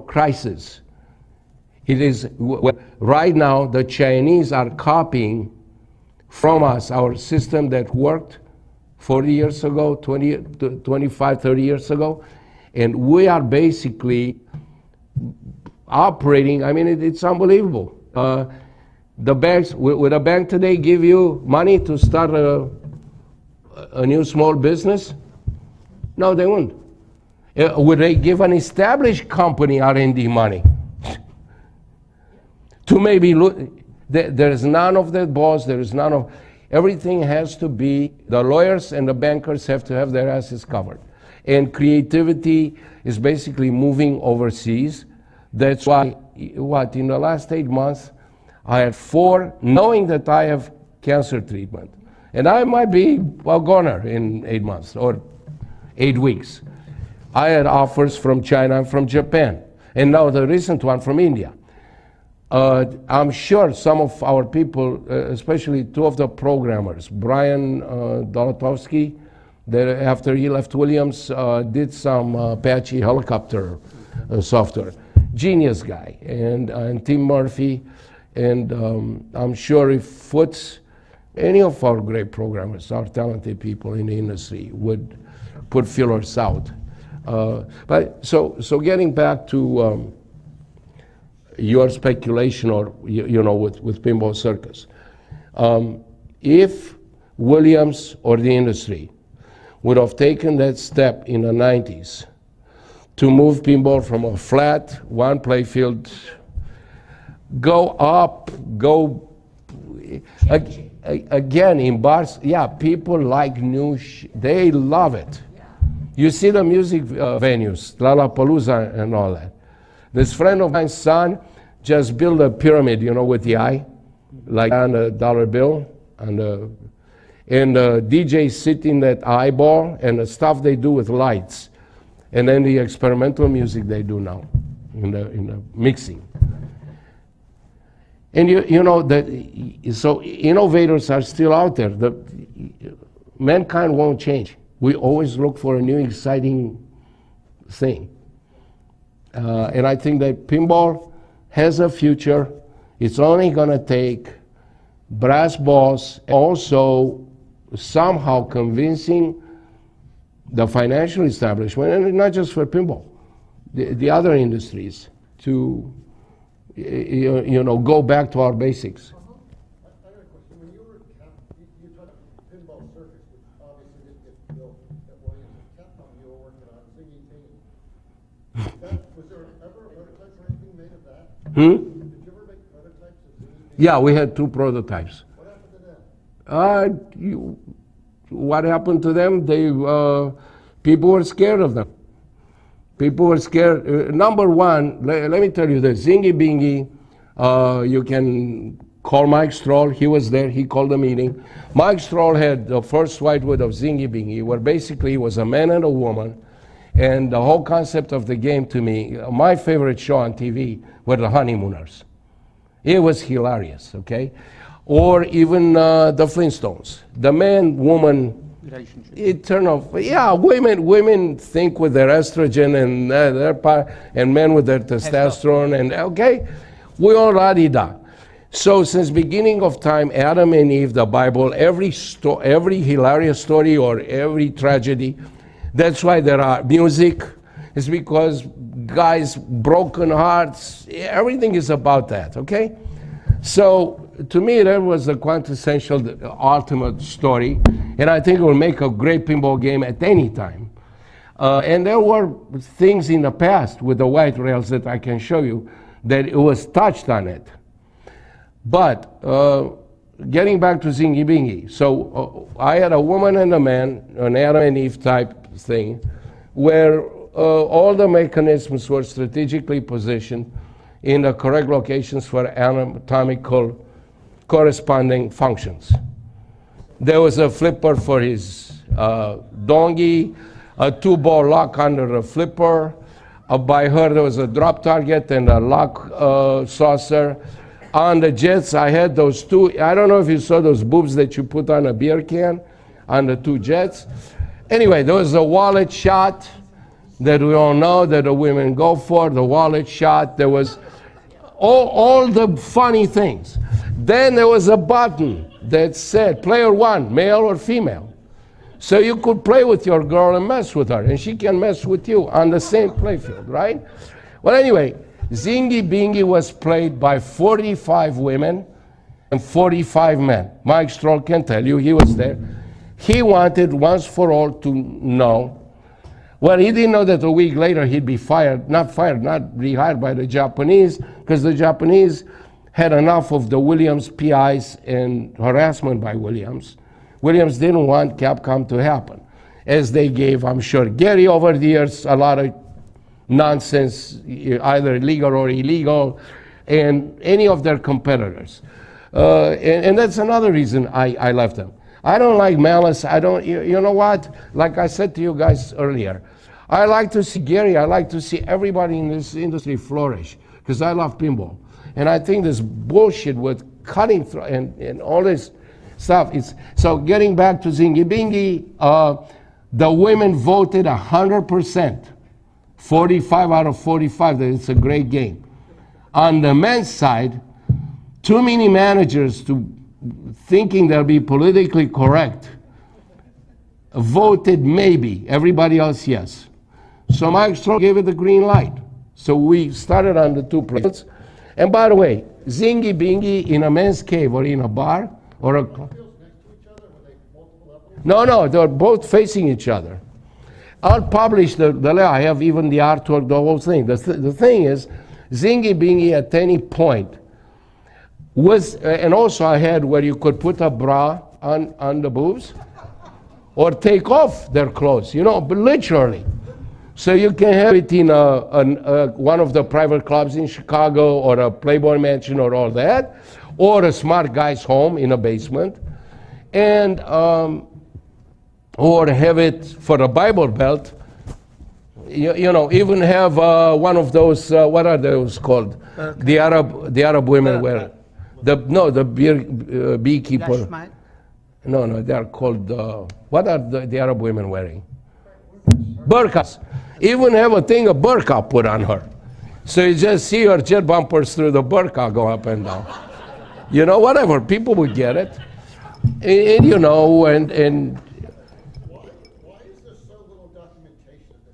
crisis. It is, right now, the Chinese are copying from us our system that worked 40 years ago, 25, 30 years ago, and we are basically operating, I mean, it's unbelievable. The banks, would a bank today give you money to start a new small business? No, they wouldn't. Would they give an established company R&D money? To maybe look, there's none of that, boss, there is none of, everything has to be, the lawyers and the bankers have to have their asses covered. And creativity is basically moving overseas. That's why, what, in the last 8 months, I had 4, knowing that I have cancer treatment. And I might be a goner in 8 months or 8 weeks. I had offers from China and from Japan. And now the recent one from India. I'm sure some of our people, especially 2 of the programmers, Brian Dolatovsky, that after he left Williams, did some Apache helicopter software. Genius guy. And Tim Murphy. And I'm sure if Foots, any of our great programmers, our talented people in the industry would put fillers out. But so getting back to your speculation, or you know, with Pinball Circus, if Williams or the industry would have taken that step in the 90s to move pinball from a flat one play field, go up, go again in bars, yeah, people like new, they love it. You see the music venues, Lollapalooza and all that. This friend of mine's son just built a pyramid, you know, with the eye, like on a dollar bill, and the DJs sit in that eyeball, and the stuff they do with lights, and then the experimental music they do now in the mixing. And you know that, so innovators are still out there. Mankind won't change. We always look for a new exciting thing. And I think that pinball has a future. It's only going to take brass balls, also somehow convincing the financial establishment, and not just for pinball, the other industries, to you know, go back to our basics. I got a question. When you were at Capcom, you talked about Pinball Circus, which obviously didn't get built at Williams. At Capcom, you were working on Zingy Bingy. Was there ever a prototype or anything made of that? Did you ever make prototypes of Zingy Bingy? Yeah, we had 2 prototypes. What happened to them? What happened to them? They people were scared of them. People were scared. Number one, let me tell you this, Zingy Bingy, you can call Mike Stroll. He was there. He called the meeting. Mike Stroll had the first whitewood of Zingy Bingy, where basically it was a man and a woman. And the whole concept of the game, to me, my favorite show on TV were the Honeymooners. It was hilarious, okay? Or even the Flintstones. The man-woman relationship. Eternal, yeah, women think with their estrogen and their part, and men with their testosterone, and okay, we all da. So since beginning of time, Adam and Eve, the Bible, every hilarious story or every tragedy, that's why there are music, is because guys, broken hearts, everything is about that, okay? So to me, that was the quintessential, the ultimate story, and I think it will make a great pinball game at any time. And there were things in the past with the white rails that I can show you that it was touched on it. But getting back to Zingy Bingy, so I had a woman and a man, an Adam and Eve type thing, where all the mechanisms were strategically positioned in the correct locations for anatomical corresponding functions. There was a flipper for his donkey, a 2-ball lock under a flipper. By her, there was a drop target and a lock saucer. On the jets, I had those 2, I don't know if you saw those boobs that you put on a beer can on the 2 jets. Anyway, there was a wallet shot. that we all know that the women go for, the wallet shot. There was all the funny things. Then there was a button that said player one, male or female. So you could play with your girl and mess with her, and she can mess with you on the same playfield, right? Well, anyway, Zingy Bingy was played by 45 women and 45 men. Mike Stroll can tell you, he was there. He wanted once for all to know. Well, he didn't know that a week later he'd be not rehired by the Japanese, because the Japanese had enough of the Williams PIs and harassment by Williams. Williams didn't want Capcom to happen, as they gave, I'm sure, Gary over the years a lot of nonsense, either legal or illegal, and any of their competitors. And that's another reason I left them. I don't like malice. I don't, you know what? Like I said to you guys earlier, I like to see Gary, I like to see everybody in this industry flourish, because I love pinball. And I think this bullshit with cutting through and all this stuff. So getting back to Zingy Bingy, the women voted 100%, 45 out of 45, that it's a great game. On the men's side, too many managers thinking they'll be politically correct voted maybe, everybody else yes. So Mike Stroll gave it the green light. So we started on the two players. And by the way, Zingy Bingy in a men's cave or in a bar or a... No, they're both facing each other. I'll publish I have even the artwork, the whole thing. The thing is, Zingy Bingy at any point was, and also I had where you could put a bra on the boobs or take off their clothes, you know, but literally. So you can have it in one of the private clubs in Chicago or a Playboy Mansion or all that, or a smart guy's home in a basement, and or have it for a Bible Belt. You know, even have one of those. What are those called? The Arab women wear. The beekeeper. No, they are called. What are the Arab women wearing? Burqas. Even have a thing of burqa put on her. So you just see her jet bumpers through the burqa go up and down. You know, whatever, people would get it. And you know, and Why is there so little documentation of this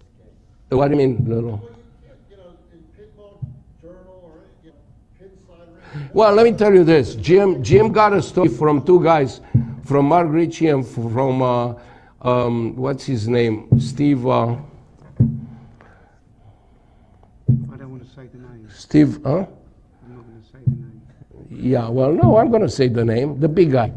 game? what do you mean, little? You know, in Pinball Journal or, you know, Pinside. Well, let me tell you this. Jim got a story from two guys, from Mark Ritchie and from, what's his name? Steve, I don't want to say the name. Steve, huh? I'm not going to say the name. Yeah, well, no, I'm going to say the name. The big guy.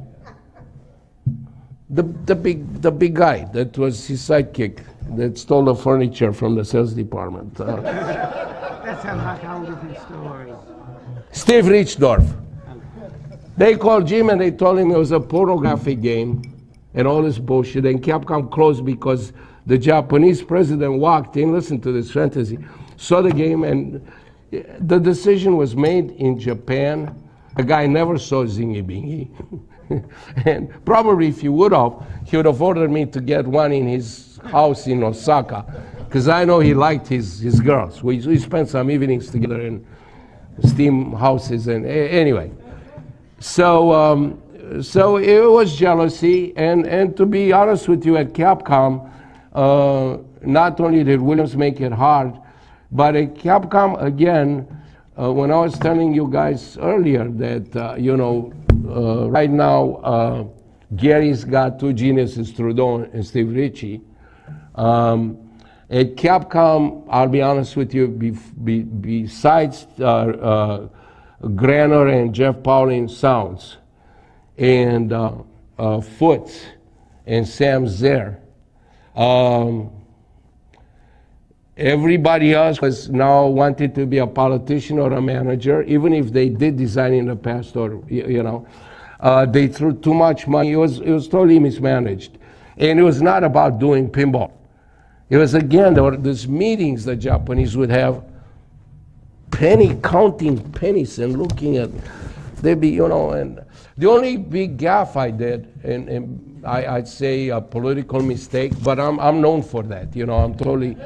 The big guy that was his sidekick that stole the furniture from the sales department. That's how much older than story. Steve Richdorf. They called Jim and they told him it was a pornographic game and all this bullshit. And Capcom closed because the Japanese president walked in, listen to this fantasy, saw the game, and the decision was made in Japan. The guy never saw Zingy Bingy. And probably if he would have ordered me to get one in his house in Osaka, because I know he liked his girls. We spent some evenings together in steam houses, and anyway. So it was jealousy, and to be honest with you, at Capcom, not only did Williams make it hard, but at Capcom, again, when I was telling you guys earlier that, you know, right now, Gary's got two geniuses, Trudeau and Steve Ritchie. At Capcom, I'll be honest with you, besides Granner and Jeff Pauling Sounds, and Foots and Sam Zer, everybody else was now wanted to be a politician or a manager, even if they did design in the past, or you know, they threw too much money. It was totally mismanaged, and it was not about doing pinball. It was, again, there were these meetings the Japanese would have, counting pennies and looking at, they'd be, you know, and the only big gaffe I did, and I'd say a political mistake, but I'm known for that, you know, I'm totally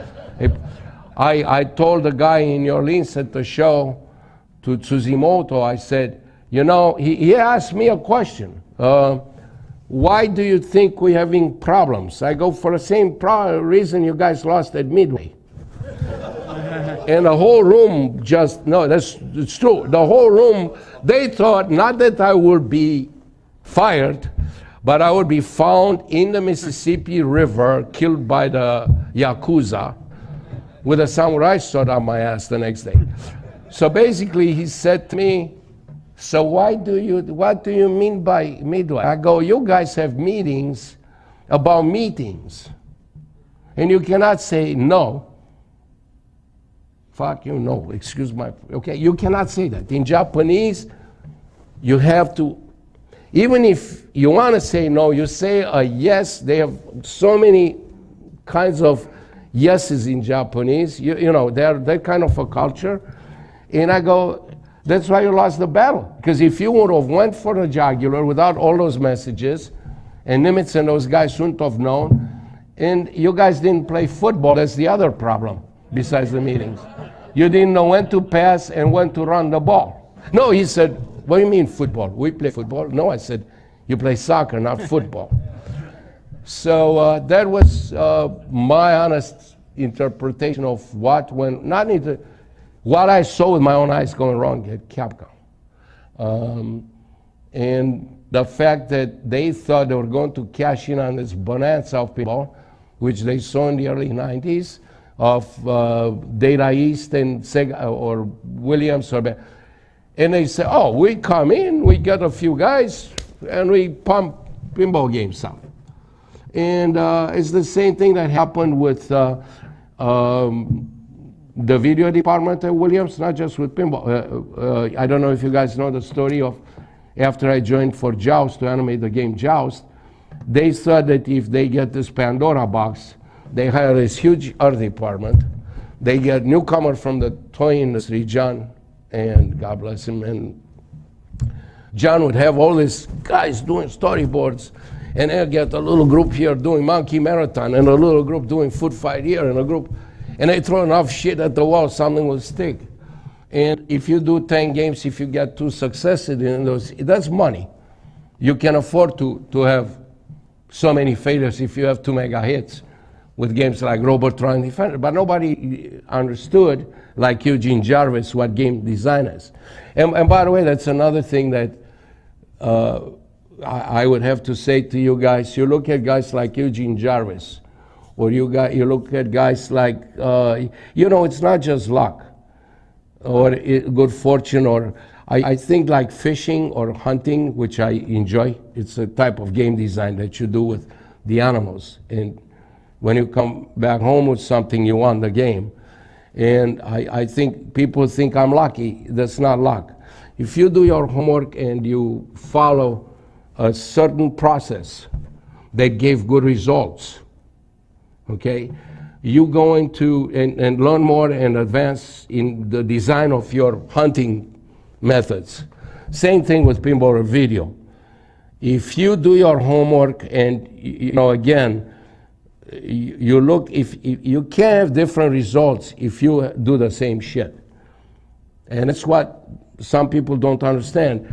I told the guy in New Orleans at the show, to Tsuzimoto, I said, you know, he asked me a question. Why do you think we're having problems? I go, for the same reason you guys lost at Midway. And the whole room just, no, it's true. The whole room, they thought not that I would be fired, but I would be found in the Mississippi River, killed by the Yakuza, with a samurai sword on my ass the next day. So basically, he said to me, so what do you mean by Midway? I go, you guys have meetings about meetings, and you cannot say no. Fuck you, no, excuse my, okay, you cannot say that. In Japanese, you have to, even if you want to say no, you say a yes. They have so many kinds of yeses in Japanese. You know, they're that kind of a culture. And I go, that's why you lost the battle. Because if you would have went for the jugular without all those messages, and Nimitz and those guys shouldn't have known, and you guys didn't play football, that's the other problem, besides the meetings. You didn't know when to pass and when to run the ball. No, he said, what do you mean football? We play football? No, I said, you play soccer, not football. So that was my honest interpretation of what went, not into, what I saw with my own eyes going wrong at Capcom. And the fact that they thought they were going to cash in on this bonanza of pinball, which they saw in the early 90s, of Data East and Sega or Williams, and they say, oh, we come in, we get a few guys, and we pump pinball games out. And it's the same thing that happened with the video department at Williams, not just with pinball. I don't know if you guys know the story of after I joined for Joust to animate the game Joust, they thought that if they get this Pandora box, they hire this huge art department. They get newcomer from the toy industry, John, and God bless him. And John would have all these guys doing storyboards, and they'll get a little group here doing Monkey Marathon, and a little group doing Foot Fight here, and a group, and they throw enough shit at the wall, something will stick. And if you do 10 games, if you get 2 successes in those, that's money. You can afford to have so many failures if you have 2 mega hits with games like Robotron Defender, but nobody understood, like Eugene Jarvis, what game design is. And by the way, that's another thing that I would have to say to you guys. You look at guys like Eugene Jarvis, or you look at guys like, you know, it's not just luck or good fortune, or I think like fishing or hunting, which I enjoy. It's a type of game design that you do with the animals. And when you come back home with something, you won the game. And I think people think I'm lucky. That's not luck. If you do your homework and you follow a certain process that gave good results, okay, you going to and learn more and advance in the design of your hunting methods. Same thing with pinball or video. If you do your homework and, you know, again, you look, if you can't have different results if you do the same shit. And it's what some people don't understand.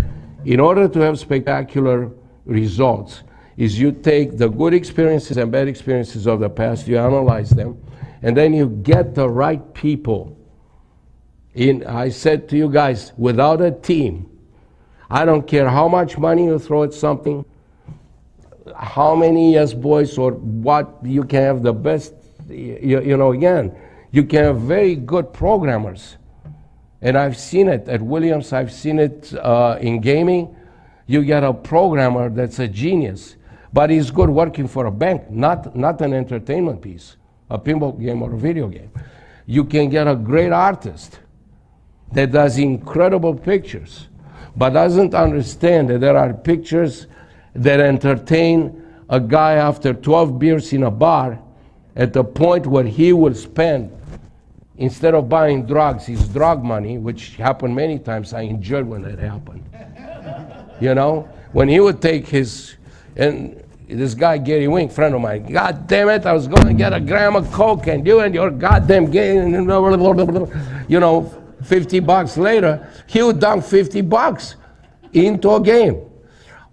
In order to have spectacular results, is you take the good experiences and bad experiences of the past, you analyze them, and then you get the right people. I said to you guys, without a team, I don't care how much money you throw at something, how many yes boys or what, you can have the best, you know, again, you can have very good programmers. And I've seen it at Williams, I've seen it in gaming. You get a programmer that's a genius, but he's good working for a bank, not an entertainment piece, a pinball game or a video game. You can get a great artist that does incredible pictures, but doesn't understand that there are pictures that entertain a guy after 12 beers in a bar at the point where he will spend, instead of buying drugs, his drug money, which happened many times. I enjoyed when that happened. You know, when he would take his, and this guy, Gary Wink, friend of mine, God damn it, I was going to get a gram of coke and you and your goddamn game, you know, $50 later, he would dunk $50 into a game.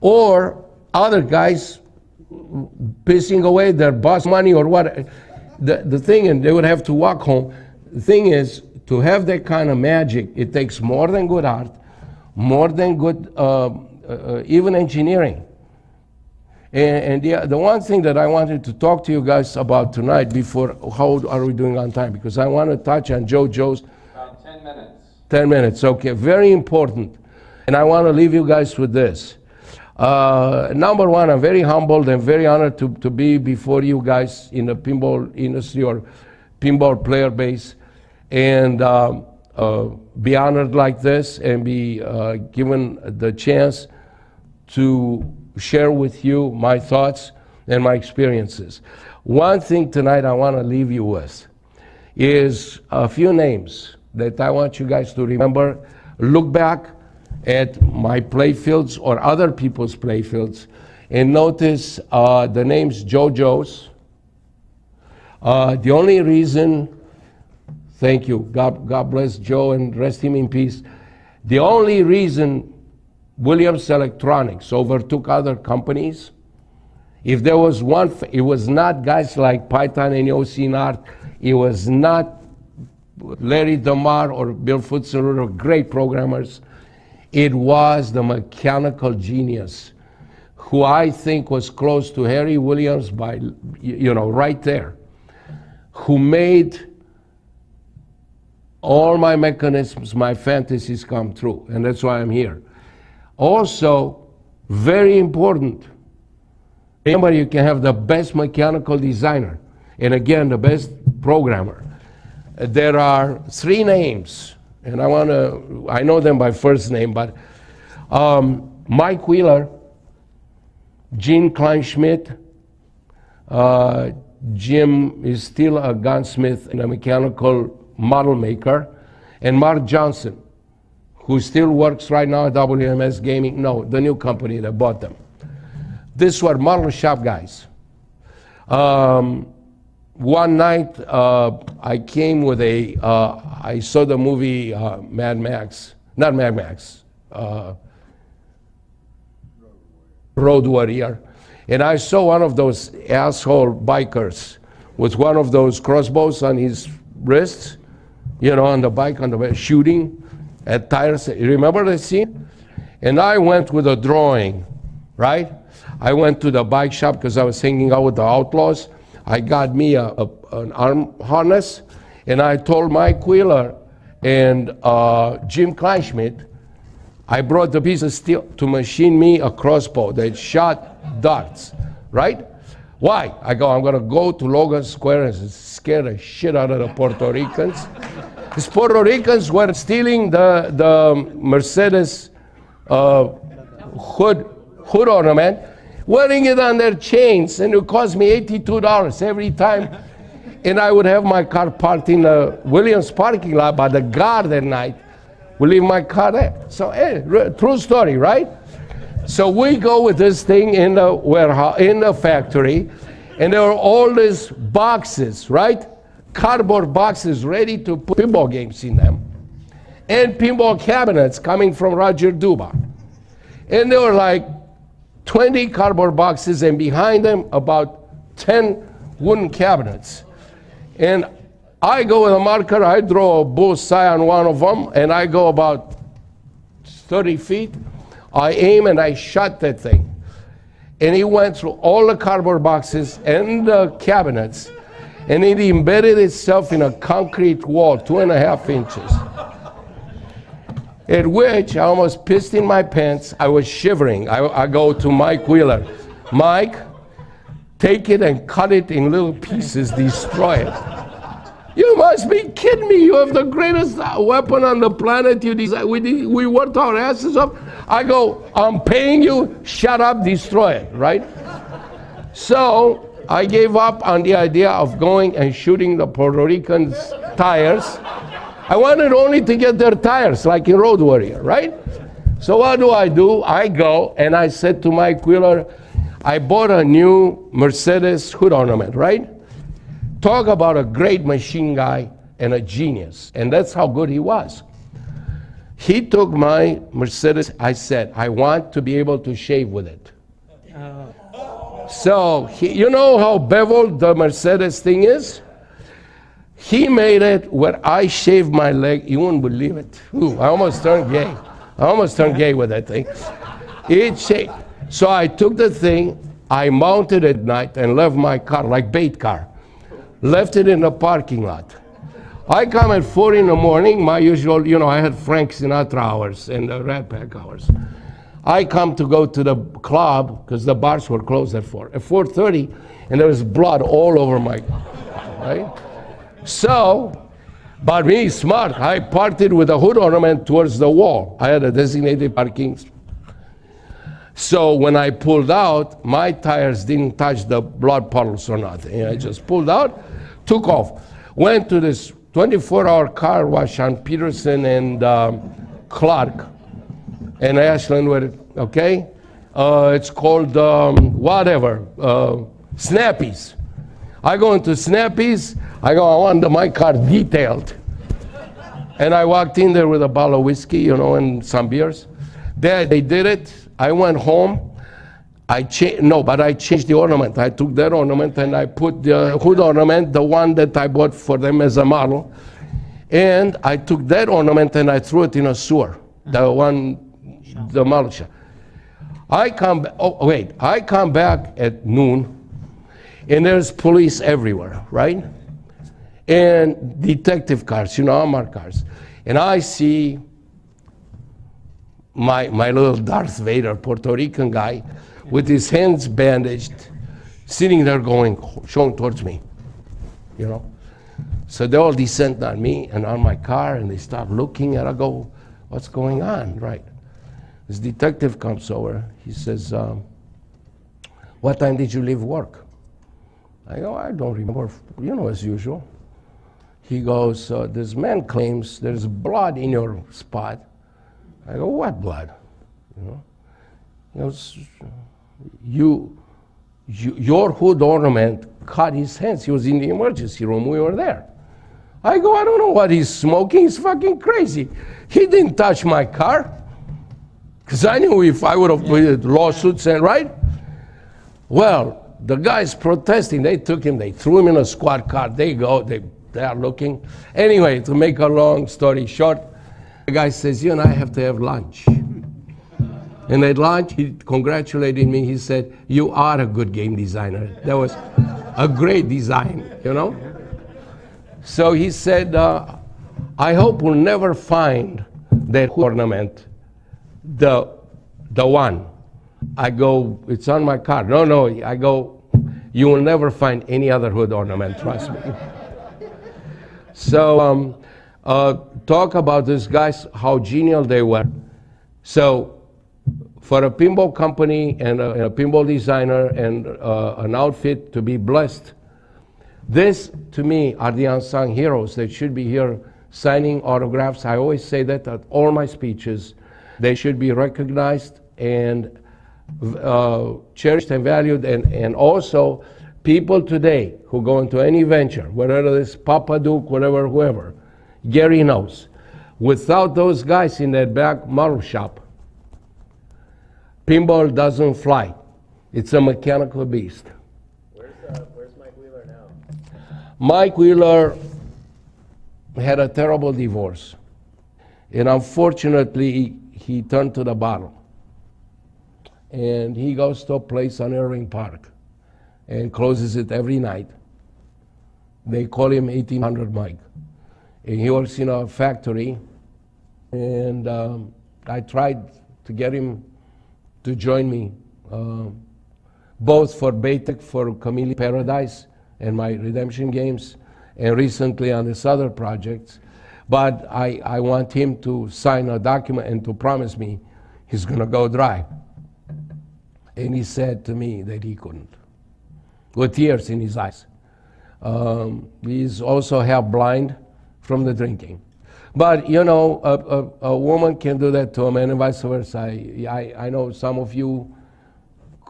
Or other guys pissing away their boss money or what. The thing, and they would have to walk home. The thing is, to have that kind of magic, it takes more than good art, more than good, even engineering. And the one thing that I wanted to talk to you guys about tonight before, how are we doing on time? Because I want to touch on JoJo's. About 10 minutes. 10 minutes, okay, very important. And I want to leave you guys with this. Number one, I'm very humbled and very honored to be before you guys in the pinball industry or pinball player base and be honored like this and be given the chance to share with you my thoughts and my experiences. One thing tonight I want to leave you with is a few names that I want you guys to remember. Look back at my playfields or other people's playfields and notice the names JoJo's. The only reason, thank you, God bless Joe and rest him in peace. The only reason Williams Electronics overtook other companies, if there was one, it was not guys like Python and Yossi Nart, it was not Larry DeMar or Bill Futzer, or great programmers. It was the mechanical genius who I think was close to Harry Williams by, you know, right there, who made all my mechanisms, my fantasies come true, and that's why I'm here. Also, very important, remember you can have the best mechanical designer, and again, the best programmer. There are three names, and I know them by first name, but Mike Wheeler, Gene Kleinschmidt, Jim is still a gunsmith and a mechanical model maker, and Mark Johnson, who still works right now at WMS Gaming, no, the new company that bought them. These were model shop guys. One night, I came with I saw the movie Mad Max, not Mad Max, Road Warrior, and I saw one of those asshole bikers with one of those crossbows on his wrists, you know, on the bike, on the way, shooting at tires. You remember the scene? And I went with a drawing, right? I went to the bike shop because I was hanging out with the outlaws. I got me an arm harness, and I told Mike Wheeler and Jim Kleinschmidt, I brought the piece of steel to machine me a crossbow that shot darts, right? Why? I go, I'm gonna go to Logan Square and scare the shit out of the Puerto Ricans. These Puerto Ricans were stealing the Mercedes hood ornament, wearing it on their chains, and it cost me $82 every time. And I would have my car parked in the Williams parking lot, but the guard at night would leave my car there. So, true story, right? So we go with this thing in the warehouse, in the factory, and there are all these boxes, right? Cardboard boxes ready to put pinball games in them, and pinball cabinets coming from Roger Duba. And there were like 20 cardboard boxes, and behind them about 10 wooden cabinets. And I go with a marker, I draw a bullseye on one of them, and I go about 30 feet. I aim and I shot that thing. And it went through all the cardboard boxes and the cabinets, and it embedded itself in a concrete wall, 2.5 inches. At which I almost pissed in my pants. I was shivering. I go to Mike Wheeler. Mike, take it and cut it in little pieces, destroy it. You must be kidding me. You have the greatest weapon on the planet. We worked our asses up. I go, I'm paying you, shut up, destroy it, right? So I gave up on the idea of going and shooting the Puerto Ricans' tires. I wanted only to get their tires, like in Road Warrior, right? So what do? I go and I said to Mike Wheeler, I bought a new Mercedes hood ornament, right? Talk about a great machine guy and a genius. And that's how good he was. He took my Mercedes. I said, I want to be able to shave with it. So, you know how beveled the Mercedes thing is? He made it where I shaved my leg. You wouldn't believe it. Ooh, I almost turned gay. I almost turned gay with that thing. It shaved. So I took the thing, I mounted it at night and left my car, like bait car. Left it in the parking lot. I come at 4 in the morning, my usual, you know, I had Frank Sinatra hours and the Rat Pack hours. I come to go to the club, because the bars were closed at 4. At 4:30, and there was blood all over my, right? So, but me, smart, I parked it with a hood ornament towards the wall. I had a designated parking. So when I pulled out, my tires didn't touch the blood puddles or nothing. I just pulled out, took off, went to this 24-hour car wash on Peterson and Clark and Ashland, okay? It's called whatever, Snappy's. I go into Snappy's, I want my car detailed. And I walked in there with a bottle of whiskey, you know, and some beers. They did it. I went home. I changed the ornament. I took that ornament and I put the hood ornament, the one that I bought for them as a model. And I took that ornament and I threw it in a sewer. The one, the model shop. I come back at noon and there's police everywhere, right? And detective cars, you know, armored cars. And I see my little Darth Vader Puerto Rican guy with his hands bandaged, sitting there showing towards me, you know. So they all descend on me and on my car, and they start looking, and I go, what's going on, right? This detective comes over. He says, what time did you leave work? I go, I don't remember, you know, as usual. He goes, this man claims there's blood in your spot. I go, what blood? You know, he goes, your hood ornament cut his hands. He was in the emergency room. We were there. I go, I don't know what he's smoking. He's fucking crazy. He didn't touch my car. Because I knew if I would have put lawsuits and right. Well, the guys protesting, they took him, they threw him in a squad car. They are looking. Anyway, to make a long story short, the guy says, you and I have to have lunch. And at lunch, he congratulated me. He said, you are a good game designer. That was a great design, you know? So he said, I hope we'll never find that ornament, the one. I go, it's on my car. No, I go, you will never find any other hood ornament, trust me. So talk about these guys, how genial they were. So for a pinball company and a pinball designer and an outfit to be blessed, this, to me, are the unsung heroes that should be here signing autographs. I always say that at all my speeches. They should be recognized and cherished and valued, and also people today who go into any venture, whether it's Papa Duke, whatever, whoever, Gary knows. Without those guys in that back model shop, pinball doesn't fly. It's a mechanical beast. Where's Mike Wheeler now? Mike Wheeler had a terrible divorce. And unfortunately, he turned to the bottle. And he goes to a place on Irving Park and closes it every night. They call him 1800 Mike. And he works in a factory. And I tried to get him to join me, both for Baytech, for Chameleon Paradise, and my redemption games, and recently on this other project. But I want him to sign a document and to promise me he's going to go dry. And he said to me that he couldn't, with tears in his eyes. He's also half blind from the drinking. But, you know, a woman can do that to a man and vice versa. I know some of you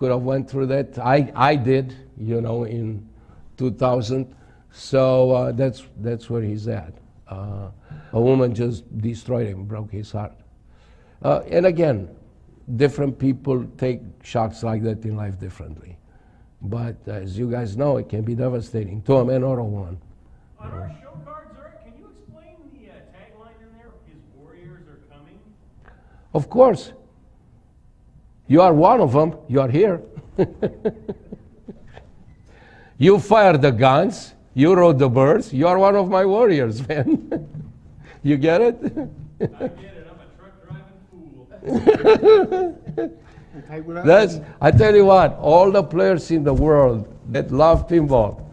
could have went through that. I did, you know, in 2000. So that's where he's at. A woman just destroyed him, broke his heart. And again, different people take shocks like that in life differently. But as you guys know, it can be devastating to a man or a woman. On our show cards, Eric, can you explain the tagline in there? His warriors are coming. Of course. You are one of them. You are here. You fired the guns. You rode the birds. You are one of my warriors, man. You get it? I get it. I'm a truck driving fool. Okay, well, That's, I tell you what, all the players in the world that love pinball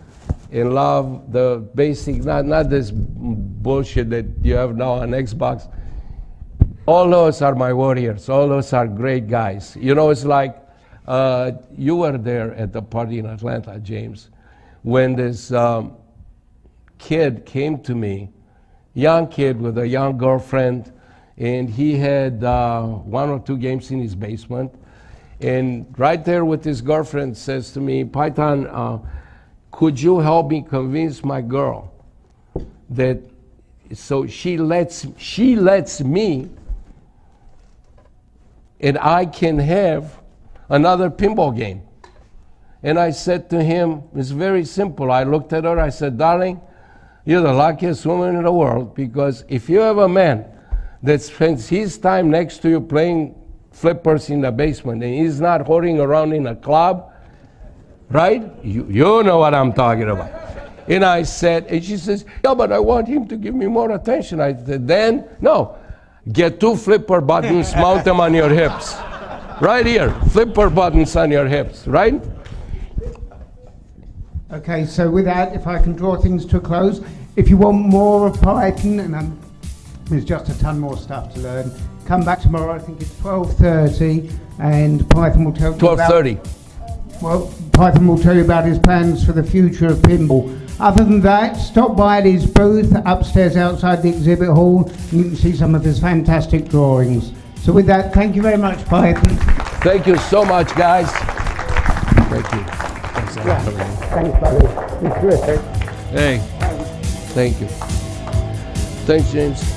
and love the basic, not this bullshit that you have now on Xbox, all those are my warriors. All those are great guys. You know, it's like you were there at the party in Atlanta, James, when this kid came to me, young kid with a young girlfriend, and he had 1 or 2 games in his basement. And right there with his girlfriend says to me, Python, could you help me convince my girl that, so she lets me, and I can have another pinball game. And I said to him, it's very simple. I looked at her, I said, darling, you're the luckiest woman in the world, because if you have a man that spends his time next to you playing flippers in the basement and he's not holding around in a club, right? You know what I'm talking about. And I said, and she says, yeah, but I want him to give me more attention. I said, then, no, get 2 flipper buttons, mount them on your hips. Right here, flipper buttons on your hips, right? okay, so with that, if I can draw things to a close, if you want more of Python, and there's just a ton more stuff to learn, come back tomorrow. I think it's 12:30, and Python will tell you 12:30. Well, Python will tell you about his plans for the future of pinball. Other than that, stop by at his booth upstairs outside the exhibit hall, and you can see some of his fantastic drawings. So with that, thank you very much, Python. Thank you so much, guys. Thank you. Thanks a lot for coming in. Thanks, buddy. It's terrific. Hey, thank you. Thanks, James.